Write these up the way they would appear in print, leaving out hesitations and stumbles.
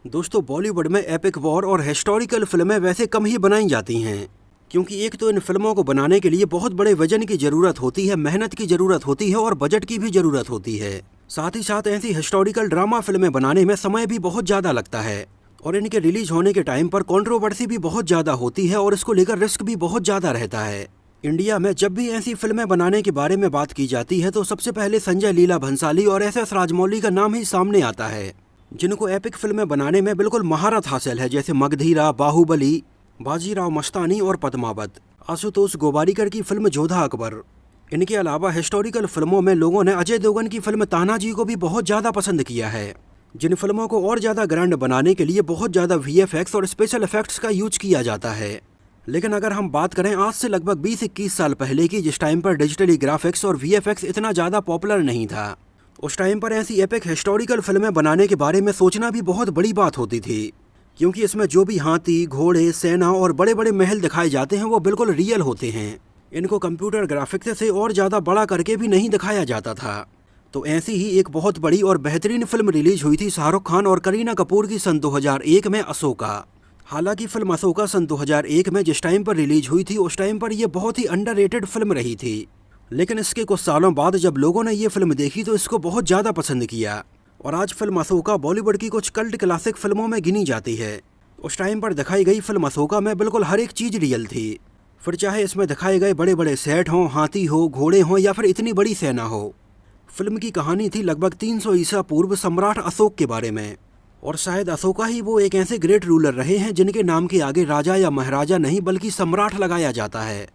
दोस्तों, बॉलीवुड में epic war और हिस्टोरिकल फिल्में वैसे कम ही बनाई जाती हैं, क्योंकि एक तो इन फिल्मों को बनाने के लिए बहुत बड़े वजन की जरूरत होती है, मेहनत की जरूरत होती है और बजट की भी जरूरत होती है। साथ ही साथ ऐसी हिस्टोरिकल ड्रामा फिल्में बनाने में समय भी बहुत ज्यादा लगता है और इनके रिलीज होने के टाइम पर कंट्रोवर्सी भी बहुत ज्यादा होती है और इसको लेकर रिस्क भी बहुत ज्यादा रहता है। इंडिया में जब भी ऐसी फिल्में बनाने के बारे में बात की जाती है तो सबसे पहले संजय लीला भंसाली और एस राजमौली का नाम ही सामने आता है, जिनको एपिक फिल्में बनाने में बिल्कुल महारत हासिल है, जैसे मगधीरा, बाहुबली, बाजीराव मस्तानी और पद्मावत, आशुतोष गोवारिकर की फिल्म जोधा अकबर। इनके अलावा हिस्टोरिकल फिल्मों में लोगों ने अजय देवगन की फिल्म तानाजी को भी बहुत ज़्यादा पसंद किया है, जिन फिल्मों को और ज़्यादा ग्रैंड बनाने के लिए बहुत ज़्यादा VFX और स्पेशल इफेक्ट्स का यूज किया जाता है। लेकिन अगर हम बात करें आज से लगभग 20-21 साल पहले की, जिस टाइम पर डिजिटली ग्राफिक्स और VFX इतना ज़्यादा पॉपुलर नहीं था, उस टाइम पर ऐसी एपिक हिस्टोरिकल फिल्में बनाने के बारे में सोचना भी बहुत बड़ी बात होती थी, क्योंकि इसमें जो भी हाथी, घोड़े, सेना और बड़े बड़े महल दिखाए जाते हैं वो बिल्कुल रियल होते हैं। इनको कंप्यूटर ग्राफिक्स से और ज़्यादा बड़ा करके भी नहीं दिखाया जाता था। तो ऐसी ही एक बहुत बड़ी और बेहतरीन फिल्म रिलीज हुई थी शाहरुख खान और करीना कपूर की सन 2001 में, अशोका। हालांकि फिल्म अशोका सन 2001 में जिस टाइम पर रिलीज हुई थी उस टाइम पर यह बहुत ही अंडररेटेड फिल्म रही थी, लेकिन इसके कुछ सालों बाद जब लोगों ने ये फिल्म देखी तो इसको बहुत ज़्यादा पसंद किया और आज फिल्म अशोका बॉलीवुड की कुछ कल्ट क्लासिक फिल्मों में गिनी जाती है। उस टाइम पर दिखाई गई फिल्म अशोका में बिल्कुल हर एक चीज़ रियल थी, फिर चाहे इसमें दिखाए गए बड़े बड़े सेट हों, हाथी हो, घोड़े हों या फिर इतनी बड़ी सेना हो। फिल्म की कहानी थी लगभग 300 ईसा पूर्व सम्राट अशोक के बारे में, और शायद अशोका ही वो एक ऐसे ग्रेट रूलर रहे हैं जिनके नाम के आगे राजा या महाराजा नहीं बल्कि सम्राट लगाया जाता है,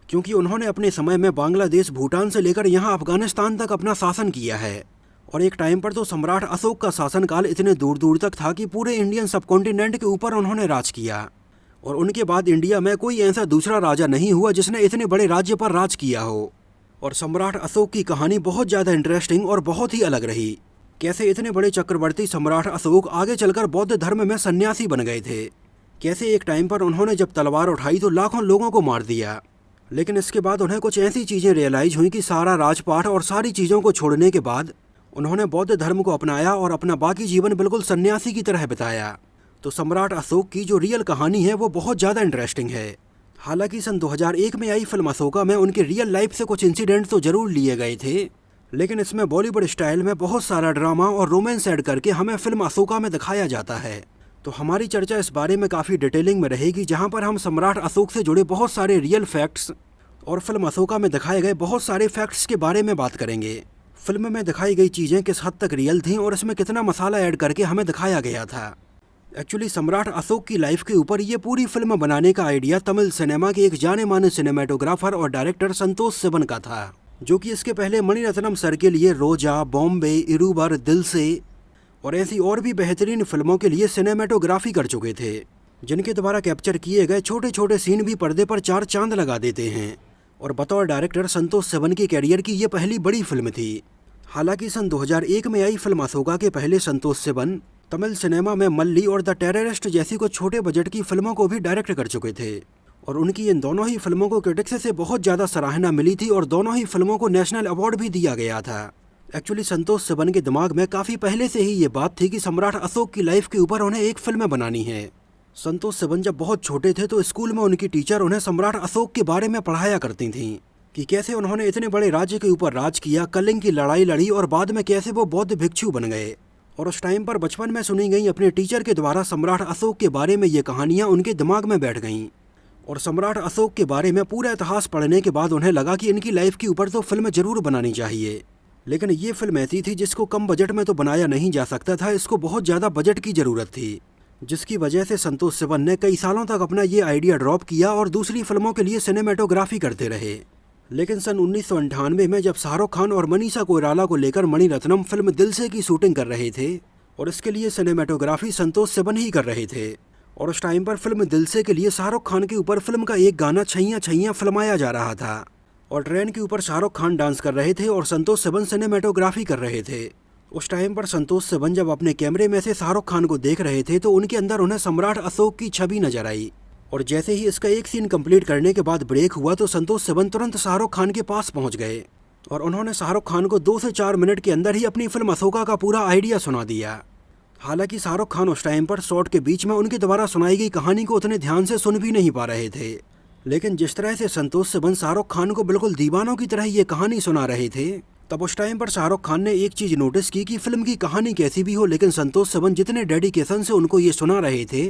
क्योंकि उन्होंने अपने समय में बांग्लादेश, भूटान से लेकर यहाँ अफगानिस्तान तक अपना शासन किया है। और एक टाइम पर तो सम्राट अशोक का शासनकाल इतने दूर दूर तक था कि पूरे इंडियन सबकॉन्टिनेंट के ऊपर उन्होंने राज किया, और उनके बाद इंडिया में कोई ऐसा दूसरा राजा नहीं हुआ जिसने इतने बड़े राज्य पर राज किया हो। और सम्राट अशोक की कहानी बहुत ज़्यादा इंटरेस्टिंग और बहुत ही अलग रही। कैसे इतने बड़े चक्रवर्ती सम्राट अशोक आगे चलकर बौद्ध धर्म में सन्यासी बन गए थे, कैसे एक टाइम पर उन्होंने जब तलवार उठाई तो लाखों लोगों को मार दिया, लेकिन इसके बाद उन्हें कुछ ऐसी चीज़ें रियलाइज हुई कि सारा राजपाट और सारी चीज़ों को छोड़ने के बाद उन्होंने बौद्ध धर्म को अपनाया और अपना बाकी जीवन बिल्कुल सन्यासी की तरह बिताया। तो सम्राट अशोक की जो रियल कहानी है वो बहुत ज़्यादा इंटरेस्टिंग है। हालांकि सन 2001 में आई फिल्म अशोका में उनके रियल लाइफ से कुछ इंसिडेंट तो जरूर लिए गए थे, लेकिन इसमें बॉलीवुड स्टाइल में बहुत सारा ड्रामा और रोमांस ऐड करके हमें फिल्म अशोका में दिखाया जाता है। तो हमारी चर्चा इस बारे में काफ़ी डिटेलिंग में रहेगी, जहां पर हम सम्राट अशोक से जुड़े बहुत सारे रियल फैक्ट्स और फिल्म अशोका में दिखाए गए बहुत सारे फैक्ट्स के बारे में बात करेंगे। फिल्म में दिखाई गई चीज़ें किस हद तक रियल थीं और इसमें कितना मसाला ऐड करके हमें दिखाया गया था। एक्चुअली सम्राट अशोक की लाइफ के ऊपर ये पूरी फिल्म बनाने का आइडिया तमिल सिनेमा के एक जाने माने सिनेमेटोग्राफर और डायरेक्टर संतोष सिवन का था, जो कि इसके पहले मणिरत्नम सर के लिए रोजा, बॉम्बे, इरूबर, दिल से और ऐसी और भी बेहतरीन फिल्मों के लिए सिनेमेटोग्राफी कर चुके थे, जिनके द्वारा कैप्चर किए गए छोटे छोटे सीन भी पर्दे पर चार चांद लगा देते हैं। और बतौर डायरेक्टर संतोष सिवन के कैरियर की ये पहली बड़ी फिल्म थी। हालांकि सन 2001 में आई फिल्म अशोका के पहले संतोष सिवन तमिल सिनेमा में मल्ली और द टेररिस्ट जैसी कुछ छोटे बजट की फिल्मों को भी डायरेक्ट कर चुके थे, और उनकी इन दोनों ही फिल्मों को क्रिटिक्स से बहुत ज़्यादा सराहना मिली थी और दोनों ही फिल्मों को नेशनल अवार्ड भी दिया गया था। एक्चुअली संतोष सिवन के दिमाग में काफ़ी पहले से ही ये बात थी कि सम्राट अशोक की लाइफ के ऊपर उन्हें एक फिल्म बनानी है। संतोष सिवन जब बहुत छोटे थे तो स्कूल में उनकी टीचर उन्हें सम्राट अशोक के बारे में पढ़ाया करती थीं कि कैसे उन्होंने इतने बड़े राज्य के ऊपर राज किया, कलिंग की लड़ाई लड़ी और बाद में कैसे वो बौद्ध भिक्षु बन गए। और उस टाइम पर बचपन में सुनी गई अपने टीचर के द्वारा सम्राट अशोक के बारे में ये कहानियाँ उनके दिमाग में बैठ गईं, और सम्राट अशोक के बारे में पूरा इतिहास पढ़ने के बाद उन्हें लगा कि इनकी लाइफ के ऊपर तो फिल्म जरूर बनानी चाहिए। लेकिन ये फिल्म ऐसी थी जिसको कम बजट में तो बनाया नहीं जा सकता था, इसको बहुत ज़्यादा बजट की ज़रूरत थी, जिसकी वजह से संतोष सिवन ने कई सालों तक अपना ये आइडिया ड्रॉप किया और दूसरी फिल्मों के लिए सिनेमेटोग्राफी करते रहे। लेकिन सन 1998 में जब शाहरुख खान और मनीषा कोइराला को लेकर मणिरत्नम फिल्म दिल से की शूटिंग कर रहे थे और इसके लिए सिनेमेटोग्राफी संतोष सिवन ही कर रहे थे, और उस टाइम पर फिल्म दिल से के लिए शाहरुख खान के ऊपर फिल्म का एक गाना छैया छैया फिल्माया जा रहा था, और ट्रेन के ऊपर शाहरुख खान डांस कर रहे थे और संतोष सिवन सिनेमेटोग्राफी कर रहे थे। उस टाइम पर संतोष सिवन जब अपने कैमरे में से शाहरुख खान को देख रहे थे तो उनके अंदर उन्हें सम्राट अशोक की छवि नजर आई, और जैसे ही इसका एक सीन कंप्लीट करने के बाद ब्रेक हुआ तो संतोष सिवन तुरंत शाहरुख खान के पास पहुंच गए और उन्होंने शाहरुख खान को 2 से 4 मिनट के अंदर ही अपनी फिल्म अशोका का पूरा आइडिया सुना दिया। हालांकि शाहरुख खान उस टाइम पर शॉट के बीच में उनके द्वारा सुनाई गई कहानी को उतने ध्यान से सुन भी नहीं पा रहे थे। लेकिन जिस तरह से संतोष सिबन शाहरुख खान को बिल्कुल दीवानों की तरह ये कहानी सुना रहे थे, तब उस टाइम पर शाहरुख खान ने एक चीज नोटिस की कि फिल्म की कहानी कैसी भी हो, लेकिन संतोष सिबन जितने डेडिकेशन से उनको ये सुना रहे थे,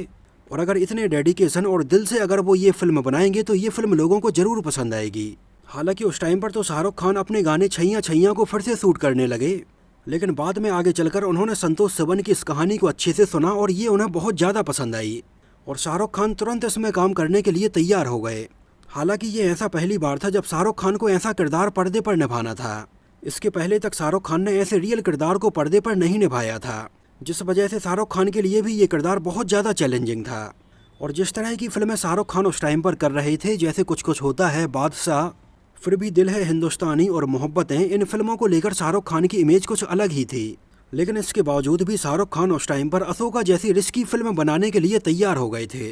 और अगर इतने डेडिकेशन और दिल से अगर वो ये फिल्म बनाएंगे तो ये फिल्म लोगों को जरूर पसंद आएगी। हालांकि उस टाइम पर तो शाहरुख खान अपने गाने छैया छैया को फिर से शूट करने लगे, लेकिन बाद में आगे चलकर उन्होंने संतोष सिबन की इस कहानी को अच्छे से सुना और ये उन्हें बहुत ज़्यादा पसंद आई और शाहरुख खान तुरंत इसमें काम करने के लिए तैयार हो गए। हालांकि ये ऐसा पहली बार था जब शाहरुख खान को ऐसा किरदार पर्दे पर निभाना था। इसके पहले तक शाहरुख खान ने ऐसे रियल किरदार को पर्दे पर नहीं निभाया था, जिस वजह से शाहरुख खान के लिए भी ये किरदार बहुत ज़्यादा चैलेंजिंग था। और जिस तरह की फिल्में शाहरुख खान उस टाइम पर कर रहे थे, जैसे कुछ कुछ होता है, बादशाह, फिर भी दिल है हिंदुस्तानी और मोहब्बतें, इन फिल्मों को लेकर शाहरुख खान की इमेज कुछ अलग ही थी। लेकिन इसके बावजूद भी शाहरुख खान उस टाइम पर अशोका जैसी रिस्की फिल्म बनाने के लिए तैयार हो गए थे।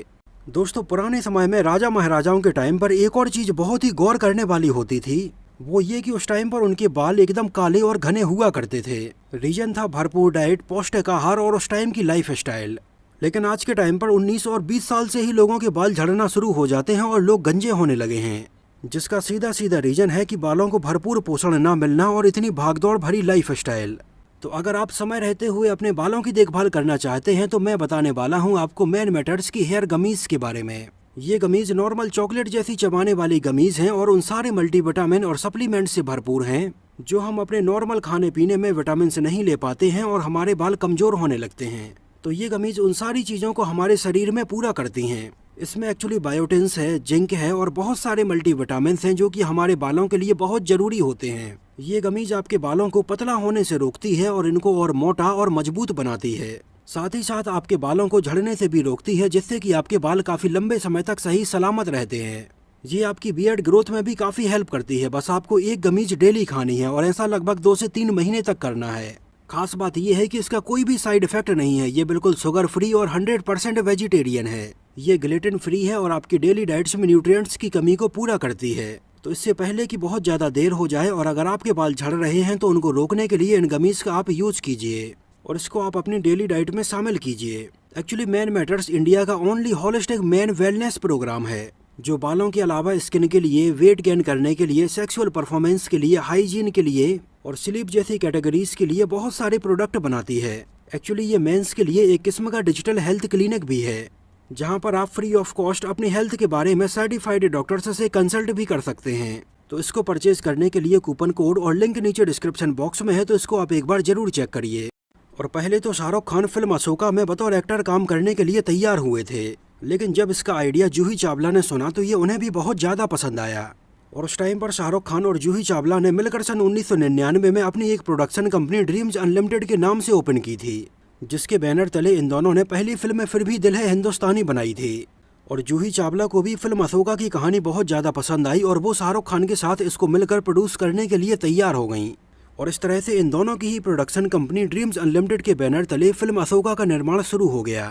दोस्तों, पुराने समय में राजा महाराजाओं के टाइम पर एक और चीज़ बहुत ही गौर करने वाली होती थी, वो ये कि उस टाइम पर उनके बाल एकदम काले और घने हुआ करते थे। रीजन था भरपूर डाइट, पौष्टिक आहार और उस टाइम की लाइफ स्टाइल। लेकिन आज के टाइम पर 19 और 20 साल से ही लोगों के बाल झड़ना शुरू हो जाते हैं और लोग गंजे होने लगे हैं, जिसका सीधा सीधा रीजन है कि बालों को भरपूर पोषण ना मिलना और इतनी भागदौड़ भरी लाइफ स्टाइल। तो अगर आप समय रहते हुए अपने बालों की देखभाल करना चाहते हैं तो मैं बताने वाला हूं आपको मैन मैटर्स की हेयर गमीज के बारे में। ये गमीज नॉर्मल चॉकलेट जैसी चबाने वाली गमीज हैं और उन सारे मल्टीविटामिन और सप्लीमेंट से भरपूर हैं जो हम अपने नॉर्मल खाने पीने में विटामिन से नहीं ले पाते हैं और हमारे बाल कमजोर होने लगते हैं। तो ये गमीज उन सारी चीज़ों को हमारे शरीर में पूरा करती हैं। इसमें एक्चुअली बायोटिन्स है, जिंक है और बहुत सारे मल्टीविटामिन हैं जो कि हमारे बालों के लिए बहुत जरूरी होते हैं। ये गमीज आपके बालों को पतला होने से रोकती है और इनको और मोटा और मजबूत बनाती है। साथ ही साथ आपके बालों को झड़ने से भी रोकती है, जिससे कि आपके बाल काफी लंबे समय तक सही सलामत रहते हैं। ये आपकी बियर्ड ग्रोथ में भी काफी हेल्प करती है। बस आपको एक गमीज डेली खानी है और ऐसा लगभग 2 से 3 महीने तक करना है। खास बात यह है कि इसका कोई भी साइड इफेक्ट नहीं है। ये बिल्कुल शुगर फ्री और 100% वेजिटेरियन है। ये ग्लूटेन फ्री है और आपकी डेली डाइट्स में न्यूट्रिएंट्स की कमी को पूरा करती है। तो इससे पहले कि बहुत ज़्यादा देर हो जाए और अगर आपके बाल झड़ रहे हैं तो उनको रोकने के लिए इन गमीज का आप यूज कीजिए और इसको आप अपनी डेली डाइट में शामिल कीजिए। एक्चुअली मैन मैटर्स इंडिया का only holistic man wellness programme है, जो बालों के अलावा स्किन के लिए, वेट गेन करने के लिए, सेक्सुअल परफॉर्मेंस के लिए, हाइजीन के लिए और स्लीप जैसी कैटेगरीज के लिए बहुत सारे प्रोडक्ट बनाती है। एक्चुअली ये मेंस के लिए एक किस्म का डिजिटल हेल्थ क्लिनिक भी है, जहां पर आप फ्री ऑफ कॉस्ट अपनी हेल्थ के बारे में सर्टिफाइड डॉक्टर्स से कंसल्ट भी कर सकते हैं। तो इसको परचेज करने के लिए कूपन कोड और लिंक नीचे डिस्क्रिप्शन बॉक्स में है, तो इसको आप एक बार जरूर चेक करिए। और पहले तो शाहरुख खान फिल्म अशोका में बतौर एक्टर काम करने के लिए तैयार हुए थे, लेकिन जब इसका आइडिया जूही चावला ने सुना तो ये उन्हें भी बहुत ज़्यादा पसंद आया। और उस टाइम पर शाहरुख खान और जूही चावला ने मिलकर सन 1999 में अपनी एक प्रोडक्शन कंपनी ड्रीम्स अनलिमिटेड के नाम से ओपन की थी, जिसके बैनर तले इन दोनों ने पहली फिल्म में फिर भी दिल है हिंदुस्तानी बनाई थी। और जूही चावला को भी फिल्म अशोका की कहानी बहुत ज़्यादा पसंद आई और वो शाहरुख खान के साथ इसको मिलकर प्रोड्यूस करने के लिए तैयार हो गईं। और इस तरह से इन दोनों की ही प्रोडक्शन कंपनी ड्रीम्स अनलिमिटेड के बैनर तले फिल्म अशोका का निर्माण शुरू हो गया।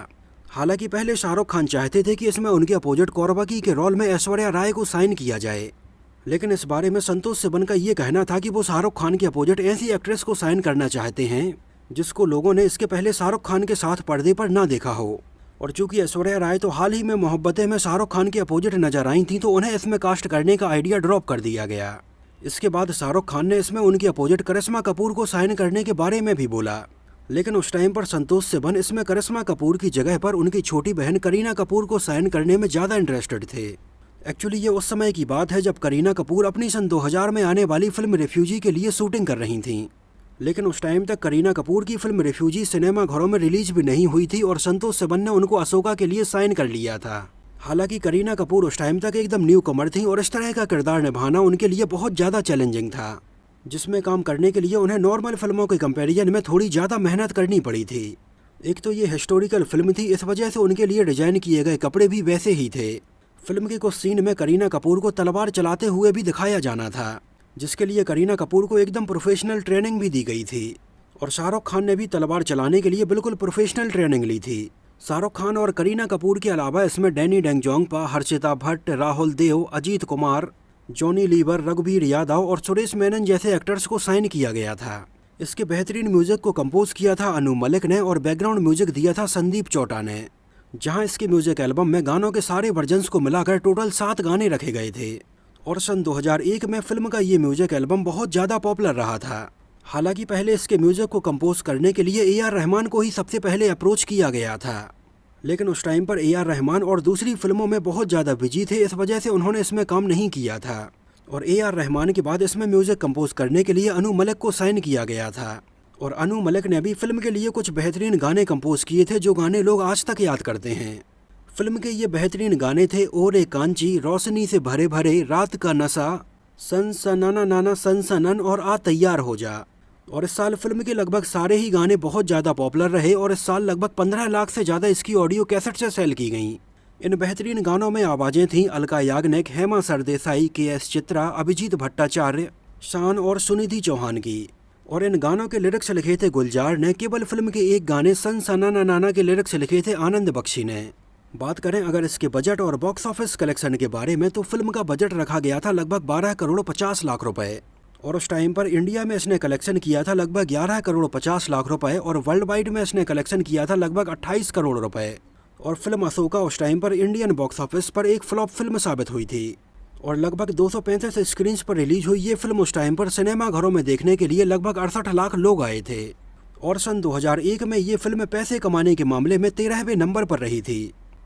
हालांकि पहले शाहरुख खान चाहते थे कि इसमें उनके अपोजिट कौरबाकी के रोल में ऐश्वर्या राय को साइन किया जाए, लेकिन इस बारे में संतोष सिबन का ये कहना था कि वो शाहरुख खान के अपोजिट ऐसी एक्ट्रेस को साइन करना चाहते हैं जिसको लोगों ने इसके पहले शाहरुख खान के साथ पर्दे पर ना देखा हो। और चूंकि ऐश्वर्या राय तो हाल ही में मोहब्बतें में शाहरुख खान के अपोजिट नजर आई थी, तो उन्हें इसमें कास्ट करने का आइडिया ड्रॉप कर दिया गया। इसके बाद शाहरुख खान ने इसमें उनकी अपोजिट करिश्मा कपूर को साइन करने के बारे में भी बोला, लेकिन उस टाइम पर संतोष सिबन इसमें करिश्मा कपूर की जगह पर उनकी छोटी बहन करीना कपूर को साइन करने में ज़्यादा इंटरेस्टेड थे। एक्चुअली ये उस समय की बात है जब करीना कपूर अपनी सन 2000 में आने वाली फिल्म रिफ्यूजी के लिए शूटिंग कर रही थीं, लेकिन उस टाइम तक करीना कपूर की फिल्म रिफ्यूजी सिनेमा घरों में रिलीज भी नहीं हुई थी और संतोष सिबन ने उनको अशोका के लिए साइन कर लिया था। हालांकि करीना कपूर उस टाइम तक एकदम न्यू कमर थी और इस तरह का किरदार निभाना उनके लिए बहुत ज़्यादा चैलेंजिंग था, जिसमें काम करने के लिए उन्हें नॉर्मल फिल्मों के कंपैरिजन में थोड़ी ज़्यादा मेहनत करनी पड़ी थी। एक तो ये हिस्टोरिकल फिल्म थी, इस वजह से उनके लिए डिजाइन किए गए कपड़े भी वैसे ही थे। फिल्म के कुछ सीन में करीना कपूर को तलवार चलाते हुए भी दिखाया जाना था, जिसके लिए करीना कपूर को एकदम प्रोफेशनल ट्रेनिंग भी दी गई थी। और शाहरुख खान ने भी तलवार चलाने के लिए बिल्कुल प्रोफेशनल ट्रेनिंग ली थी। शाहरुख खान और करीना कपूर के अलावा इसमें Danny Denzongpa, Harshita Bhatt, Rahul Dev, Ajit Kumar, Johnny liver, रघुवीर यादव और सुरेश मेनन जैसे एक्टर्स को साइन किया गया था। इसके बेहतरीन म्यूजिक को कंपोज किया था अनु मलिक ने और बैकग्राउंड म्यूजिक दिया था संदीप चौटा ने। जहां इसके म्यूजिक एल्बम में गानों के सारे वर्जन्स को मिलाकर टोटल 7 गाने रखे गए थे और सन 2001 में फिल्म का ये म्यूजिक एल्बम बहुत ज़्यादा पॉपुलर रहा था। हालांकि पहले इसके म्यूजिक को कंपोज करने के लिए ए आर रहमान को ही सबसे पहले अप्रोच किया गया था, लेकिन उस टाइम पर ए आर रहमान और दूसरी फिल्मों में बहुत ज़्यादा बिजी थे, इस वजह से उन्होंने इसमें काम नहीं किया था और ए आर रहमान के बाद इसमें म्यूजिक कंपोज करने के लिए अनु मलिक को साइन किया गया था। और अनु मलिक ने भी फिल्म के लिए कुछ बेहतरीन गाने कंपोज किए थे जो गाने लोग आज तक याद करते हैं। फिल्म के ये बेहतरीन गाने थे ओरे कांची, रोशनी से भरे भरे, रात का नशा, सन सनाना नाना सन सनन और आ तैयार हो जा। और इस साल फिल्म के लगभग सारे ही गाने बहुत ज़्यादा पॉपुलर रहे और इस साल लगभग 15 लाख से ज़्यादा इसकी ऑडियो कैसेट से सेल की गईं। इन बेहतरीन गानों में आवाज़ें थीं अलका याग्निक, हेमा सरदेसाई, के एस चित्रा, अभिजीत भट्टाचार्य, शान और सुनिधि चौहान की। और इन गानों के लिरिक्स लिखे थे गुलजार ने। केवल फिल्म के एक गाने सन सनाना नाना के लिरिक्स लिखे थे आनंद बख्शी ने। बात करें अगर इसके बजट और बॉक्स ऑफिस कलेक्शन के बारे में तो फिल्म का बजट रखा गया था लगभग 12 करोड़ 50 लाख रुपए और उस टाइम पर इंडिया में इसने कलेक्शन किया था लगभग 11 करोड़ 50 लाख रुपए और वर्ल्ड वाइड में इसने कलेक्शन किया था लगभग 28 करोड़ रुपए। और फिल्म अशोका उस टाइम पर इंडियन बॉक्स ऑफिस पर एक फ्लॉप फिल्म साबित हुई थी और लगभग 235 स्क्रीन पर रिलीज हुई ये फिल्म उस टाइम पर सिनेमा घरों में देखने के लिए लगभग 68 लाख लोग आए थे। और सन 2001 में ये फिल्म पैसे कमाने के मामले में 13वें नंबर पर रही थी।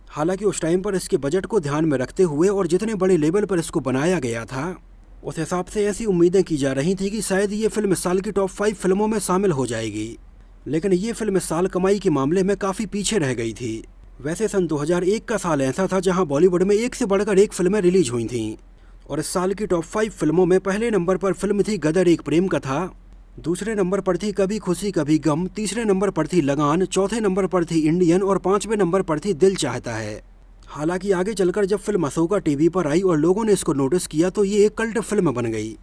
हालांकि उस टाइम पर इसके बजट को ध्यान में रखते हुए और जितने बड़े लेवल पर इसको बनाया गया था उस हिसाब से ऐसी उम्मीदें की जा रही थी कि शायद ये फिल्म इस साल की टॉप 5 फिल्मों में शामिल हो जाएगी, लेकिन ये फिल्म इस साल कमाई के मामले में काफ़ी पीछे रह गई थी। वैसे सन 2001 का साल ऐसा था जहां बॉलीवुड में एक से बढ़कर एक फिल्में रिलीज हुई थीं और इस साल की टॉप 5 फिल्मों में पहले नंबर पर फिल्म थी गदर एक प्रेम कथा, दूसरे नंबर पर थी कभी खुशी कभी गम, तीसरे नंबर पर थी लगान, चौथे नंबर पर थी इंडियन और 5वें नंबर पर थी दिल चाहता है। हालांकि आगे चलकर जब फिल्म अशोका टीवी पर आई और लोगों ने इसको नोटिस किया तो ये एक कल्ट फिल्म बन गई।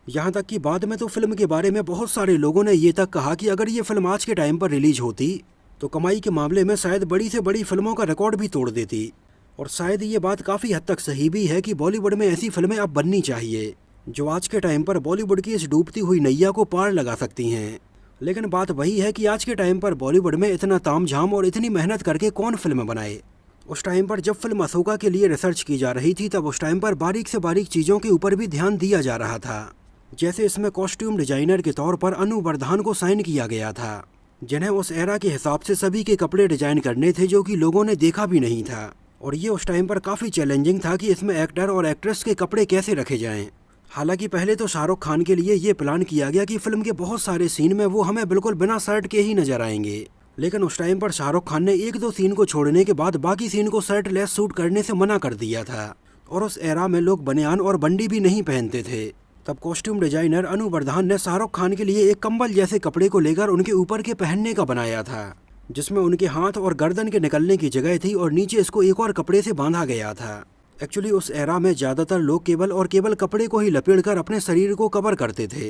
यहाँ तक कि बाद में तो फिल्म के बारे में बहुत सारे लोगों ने ये तक कहा कि अगर ये फिल्म आज के टाइम पर रिलीज होती तो कमाई के मामले में शायद बड़ी से बड़ी फिल्मों का रिकॉर्ड भी तोड़ देती। और शायद ये बात काफ़ी हद तक सही भी है कि बॉलीवुड में ऐसी फिल्में अब बननी चाहिए जो आज के टाइम पर बॉलीवुड की इस डूबती हुई नैया को पार लगा सकती हैं। लेकिन बात वही है कि आज के टाइम पर बॉलीवुड में इतना तामझाम और इतनी मेहनत करके कौन फिल्म बनाए। उस टाइम पर जब फिल्म अशोका के लिए रिसर्च की जा रही थी तब उस टाइम पर बारीक से बारीक चीज़ों के ऊपर भी ध्यान दिया जा रहा था। जैसे इसमें कॉस्ट्यूम डिजाइनर के तौर पर अनु वर्धान को साइन किया गया था, जिन्हें उस एरा के हिसाब से सभी के कपड़े डिजाइन करने थे जो कि लोगों ने देखा भी नहीं था। और ये उस टाइम पर काफ़ी चैलेंजिंग था कि इसमें एक्टर और एक्ट्रेस के कपड़े कैसे रखे जाएं। हालांकि पहले तो शाहरुख खान के लिए ये प्लान किया गया कि फिल्म के बहुत सारे सीन में वो हमें बिल्कुल बिना शर्ट के ही नजर आएंगे, लेकिन उस टाइम पर शाहरुख खान ने 1-2 सीन को छोड़ने के बाद बाकी सीन को शर्ट लेस शूट करने से मना कर दिया था। और उस एरा में लोग बनियान और बंडी भी नहीं पहनते थे। तब कॉस्ट्यूम डिजाइनर अनु वर्धान ने शाहरुख खान के लिए एक कंबल जैसे कपड़े को लेकर उनके ऊपर के पहनने का बनाया था, जिसमें उनके हाथ और गर्दन के निकलने की जगह थी और नीचे इसको एक और कपड़े से बांधा गया था। एक्चुअली उस एरा में ज़्यादातर लोग केवल कपड़े को ही लपेटकर अपने शरीर को कवर करते थे।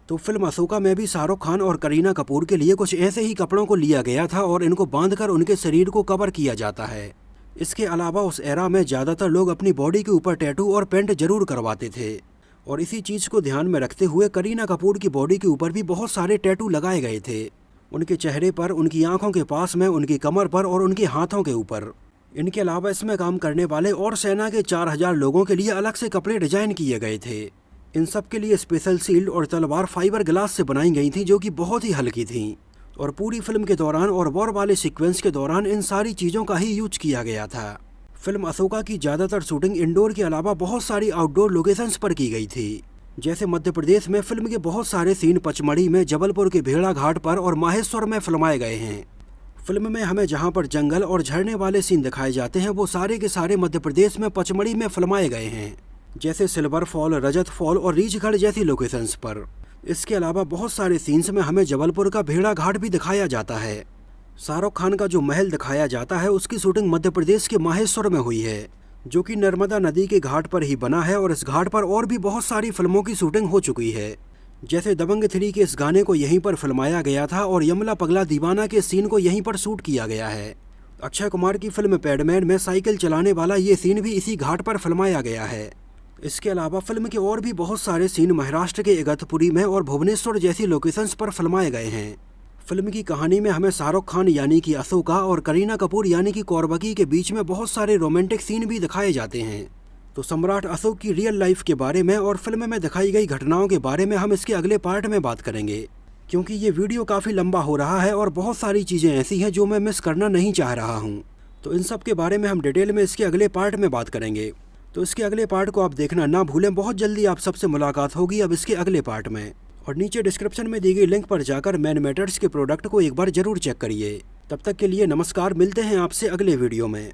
तो फिल्म अशोका में भी शाहरुख खान और करीना कपूर के लिए कुछ ऐसे ही कपड़ों को लिया गया था और इनको बांधकर उनके शरीर को कवर किया जाता है। इसके अलावा उस एरा में ज़्यादातर लोग अपनी बॉडी के ऊपर टैटू और पेंट जरूर करवाते थे और इसी चीज़ को ध्यान में रखते हुए करीना कपूर की बॉडी के ऊपर भी बहुत सारे टैटू लगाए गए थे, उनके चेहरे पर, उनकी आंखों के पास में, उनकी कमर पर और उनके हाथों के ऊपर। इनके अलावा इसमें काम करने वाले और सेना के 4000 लोगों के लिए अलग से कपड़े डिजाइन किए गए थे। इन सब के लिए स्पेशल शील्ड और तलवार फाइबर ग्लास से बनाई गई थी जो कि बहुत ही हल्की थीं और पूरी फिल्म के दौरान और वॉर वाले सीक्वेंस के दौरान इन सारी चीज़ों का ही यूज किया गया था। फिल्म अशोका की ज़्यादातर शूटिंग इंडोर के अलावा बहुत सारी आउटडोर लोकेशंस पर की गई थी। जैसे मध्य प्रदेश में फिल्म के बहुत सारे सीन पचमढ़ी में, जबलपुर के भेड़ा घाट पर और माहेश्वर में फिल्माए गए हैं। फिल्म में हमें जहां पर जंगल और झरने वाले सीन दिखाए जाते हैं वो सारे के सारे मध्य प्रदेश में पचमढ़ी में फिल्माए गए हैं, जैसे सिल्वर फॉल, रजत फॉल और रीछगढ़ जैसी लोकेशंस पर। इसके अलावा बहुत सारे सीन्स में हमें जबलपुर का भेड़ा घाट भी दिखाया जाता है। शाहरुख खान का जो महल दिखाया जाता है उसकी शूटिंग मध्य प्रदेश के माहेश्वर में हुई है, जो कि नर्मदा नदी के घाट पर ही बना है और इस घाट पर और भी बहुत सारी फिल्मों की शूटिंग हो चुकी है। जैसे दबंग 3 के इस गाने को यहीं पर फिल्माया गया था और यमला पगला दीवाना के सीन को यहीं पर शूट किया गया है। अक्षय कुमार की फिल्म पैडमैन में साइकिल चलाने वाला ये सीन भी इसी घाट पर फिल्माया गया है। इसके अलावा फिल्म के और भी बहुत सारे सीन महाराष्ट्र के इगतपुरी में और भुवनेश्वर जैसी लोकेशंस पर फिल्माए गए हैं। फिल्म की कहानी में हमें शाहरुख खान यानी कि अशोका और करीना कपूर यानी कि कौरबगी के बीच में बहुत सारे रोमांटिक सीन भी दिखाए जाते हैं। तो सम्राट अशोक की रियल लाइफ के बारे में और फिल्म में दिखाई गई घटनाओं के बारे में हम इसके अगले पार्ट में बात करेंगे, क्योंकि ये वीडियो काफ़ी लंबा हो रहा है और बहुत सारी चीज़ें ऐसी हैं जो मैं मिस करना नहीं चाह रहा हूँ। तो इन सब के बारे में हम डिटेल में इसके अगले पार्ट में बात करेंगे। तो इसके अगले पार्ट को आप देखना ना भूलें। बहुत जल्दी आप सबसे मुलाकात होगी अब इसके अगले पार्ट में। और नीचे डिस्क्रिप्शन में दी गई लिंक पर जाकर मैन मैटर्स के प्रोडक्ट को एक बार जरूर चेक करिए। तब तक के लिए नमस्कार, मिलते हैं आपसे अगले वीडियो में।